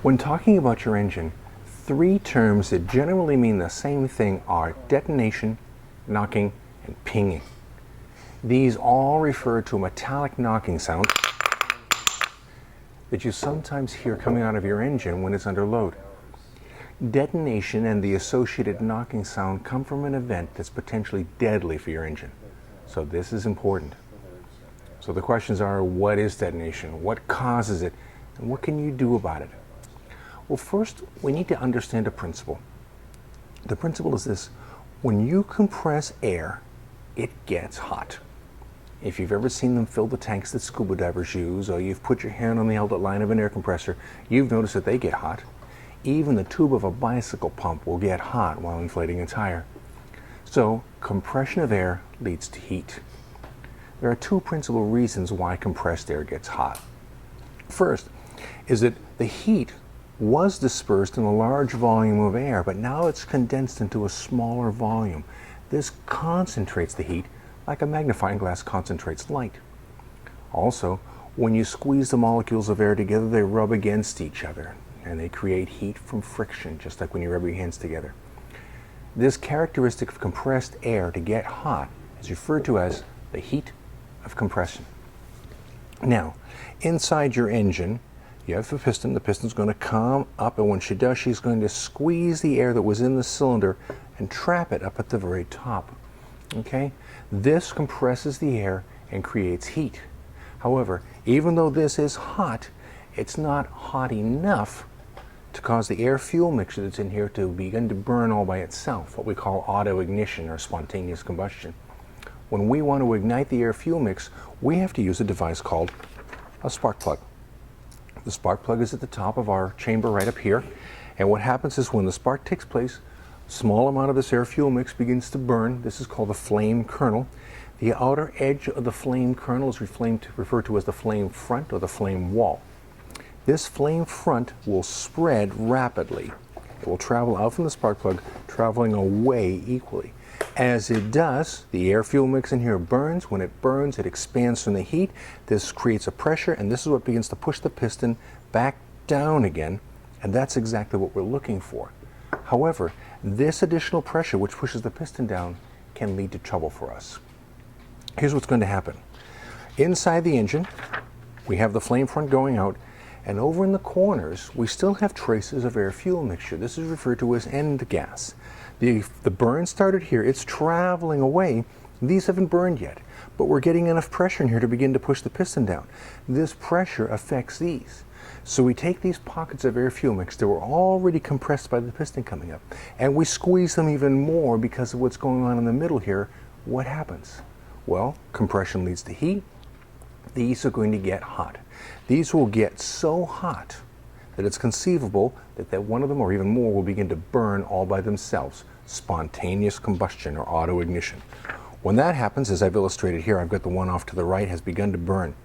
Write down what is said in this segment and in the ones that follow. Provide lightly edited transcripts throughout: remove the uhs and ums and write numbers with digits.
When talking about your engine, three terms that generally mean the same thing are detonation, knocking, and pinging. These all refer to a metallic knocking sound that you sometimes hear coming out of your engine when it's under load. Detonation and the associated knocking sound come from an event that's potentially deadly for your engine. So this is important. So the questions are, what is detonation? What causes it? And what can you do about it? Well, first, we need to understand a principle. The principle is this: when you compress air, it gets hot. If you've ever seen them fill the tanks that scuba divers use, or you've put your hand on the outlet line of an air compressor, you've noticed that they get hot. Even the tube of a bicycle pump will get hot while inflating a tire. So, compression of air leads to heat. There are two principal reasons why compressed air gets hot. First is that the heat was dispersed in a large volume of air, but now it's condensed into a smaller volume. This concentrates the heat like a magnifying glass concentrates light. Also, when you squeeze the molecules of air together, they rub against each other, and they create heat from friction, just like when you rub your hands together. This characteristic of compressed air to get hot is referred to as the heat of compression. Now, inside your engine, you have a piston. The piston's going to come up, and when she does, she's going to squeeze the air that was in the cylinder and trap it up at the very top. Okay? This compresses the air and creates heat. However, even though this is hot, it's not hot enough to cause the air-fuel mixture that's in here to begin to burn all by itself, what we call auto-ignition or spontaneous combustion. When we want to ignite the air-fuel mix, we have to use a device called a spark plug. The spark plug is at the top of our chamber right up here, and what happens is when the spark takes place, a small amount of this air-fuel mix begins to burn. This is called the flame kernel. The outer edge of the flame kernel is referred to as the flame front or the flame wall. This flame front will spread rapidly. It will travel out from the spark plug, traveling away equally. As it does, the air-fuel mix in here burns. When it burns, it expands from the heat. This creates a pressure, and this is what begins to push the piston back down again, and that's exactly what we're looking for. However, this additional pressure, which pushes the piston down, can lead to trouble for us. Here's what's going to happen. Inside the engine, we have the flame front going out, and over in the corners, we still have traces of air-fuel mixture. This is referred to as end gas. The burn started here. It's traveling away. These haven't burned yet, but we're getting enough pressure in here to begin to push the piston down. This pressure affects these. So we take these pockets of air-fuel mix that were already compressed by the piston coming up, and we squeeze them even more because of what's going on in the middle here. What happens? Well, compression leads to heat. These are going to get hot. These will get so hot that it's conceivable that one of them or even more will begin to burn all by themselves. Spontaneous combustion or auto-ignition. When that happens, as I've illustrated here, I've got the one off to the right, has begun to burn.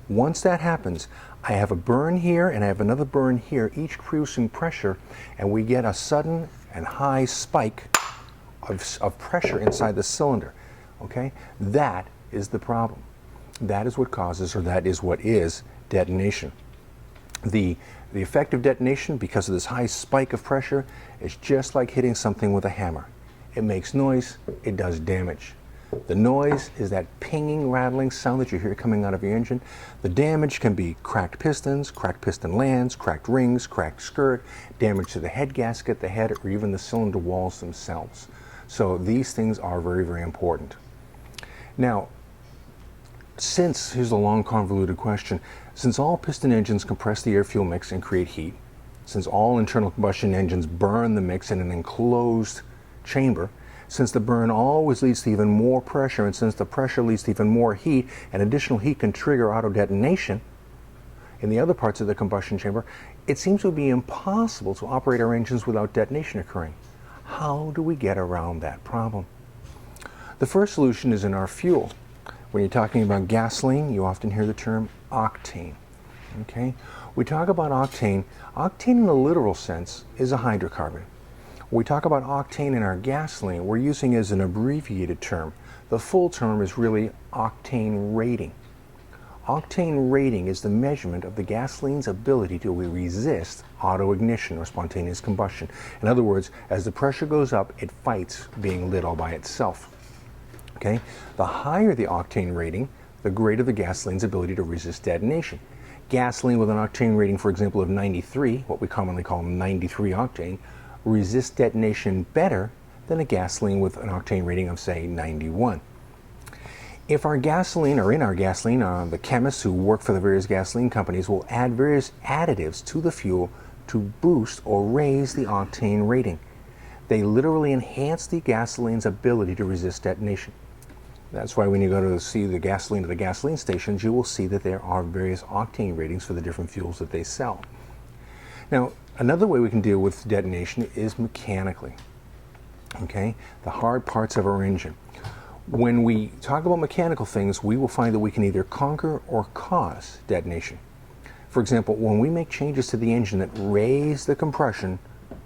Once that happens, I have a burn here and I have another burn here, each producing pressure, and we get a sudden and high spike of pressure inside the cylinder. Okay? That is the problem. That is what causes, or that is what is, detonation. The effect of detonation, because of this high spike of pressure, is just like hitting something with a hammer. It makes noise, it does damage. The noise is that pinging, rattling sound that you hear coming out of your engine. The damage can be cracked pistons, cracked piston lands, cracked rings, cracked skirt, damage to the head gasket, the head, or even the cylinder walls themselves. So these things are very, very important. Now, here's a long convoluted question, since all piston engines compress the air-fuel mix and create heat, since all internal combustion engines burn the mix in an enclosed chamber, since the burn always leads to even more pressure, and since the pressure leads to even more heat, and additional heat can trigger auto-detonation in the other parts of the combustion chamber, it seems to be impossible to operate our engines without detonation occurring. How do we get around that problem? The first solution is in our fuel. When you're talking about gasoline, you often hear the term octane. Okay? We talk about octane. Octane in the literal sense is a hydrocarbon. When we talk about octane in our gasoline, we're using it as an abbreviated term. The full term is really octane rating. Octane rating is the measurement of the gasoline's ability to resist auto-ignition or spontaneous combustion. In other words, as the pressure goes up, it fights being lit all by itself. Okay? The higher the octane rating, the greater the gasoline's ability to resist detonation. Gasoline with an octane rating, for example, of 93, what we commonly call 93 octane, resists detonation better than a gasoline with an octane rating of, say, 91. If our gasoline, or in our gasoline, the chemists who work for the various gasoline companies will add various additives to the fuel to boost or raise the octane rating. They literally enhance the gasoline's ability to resist detonation. That's why when you go to see the gasoline at the gasoline stations, you will see that there are various octane ratings for the different fuels that they sell. Now, another way we can deal with detonation is mechanically. Okay? The hard parts of our engine. When we talk about mechanical things, we will find that we can either conquer or cause detonation. For example, when we make changes to the engine that raise the compression,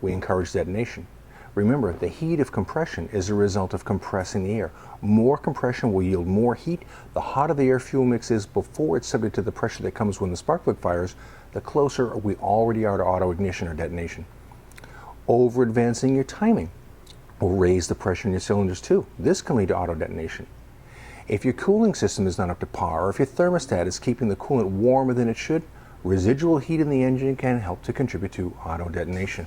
we encourage detonation. Remember, the heat of compression is a result of compressing the air. More compression will yield more heat. The hotter the air-fuel mix is before it's subject to the pressure that comes when the spark plug fires, the closer we already are to auto-ignition or detonation. Over-advancing your timing will raise the pressure in your cylinders too. This can lead to auto-detonation. If your cooling system is not up to par, or if your thermostat is keeping the coolant warmer than it should, residual heat in the engine can help to contribute to auto-detonation.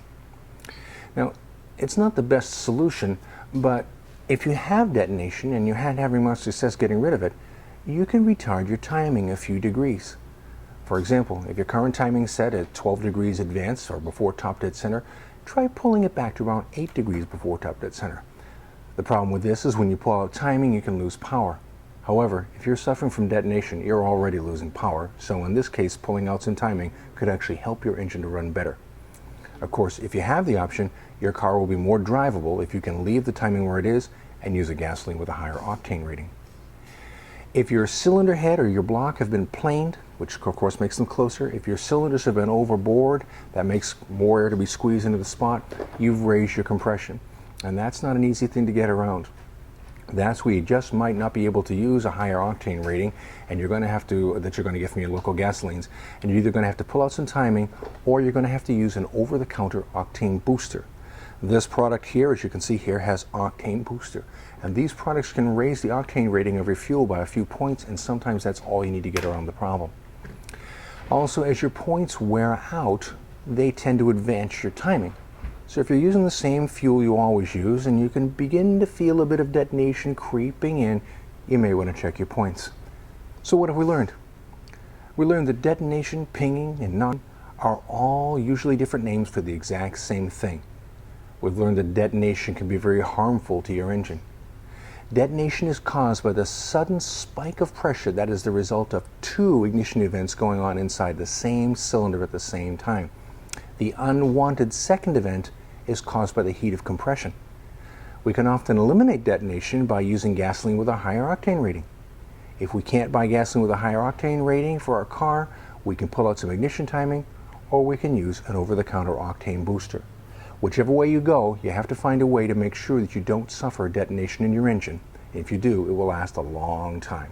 Now, it's not the best solution, but if you have detonation and you're not having much success getting rid of it, you can retard your timing a few degrees. For example, if your current timing is set at 12 degrees advance or before top dead center, try pulling it back to around 8 degrees before top dead center. The problem with this is when you pull out timing, you can lose power. However, if you're suffering from detonation, you're already losing power, so in this case, pulling out some timing could actually help your engine to run better. Of course, if you have the option, your car will be more drivable if you can leave the timing where it is and use a gasoline with a higher octane rating. If your cylinder head or your block have been planed, which of course makes them closer, if your cylinders have been overbored, that makes more air to be squeezed into the spot, you've raised your compression. And that's not an easy thing to get around. That's where you just might not be able to use a higher octane rating, and you're going to have to, that you're going to get from your local gasolines, and you're either going to have to pull out some timing, or you're going to have to use an over-the-counter octane booster. This product here, as you can see here, has octane booster, and these products can raise the octane rating of your fuel by a few points, and sometimes that's all you need to get around the problem. Also, as your points wear out, they tend to advance your timing. So if you're using the same fuel you always use and you can begin to feel a bit of detonation creeping in, you may want to check your points. So what have we learned? We learned that detonation, pinging, and non are all usually different names for the exact same thing. We've learned that detonation can be very harmful to your engine. Detonation is caused by the sudden spike of pressure that is the result of two ignition events going on inside the same cylinder at the same time. The unwanted second event is caused by the heat of compression. We can often eliminate detonation by using gasoline with a higher octane rating. If we can't buy gasoline with a higher octane rating for our car, we can pull out some ignition timing, or we can use an over-the-counter octane booster. Whichever way you go, you have to find a way to make sure that you don't suffer detonation in your engine. If you do, it will last a long time.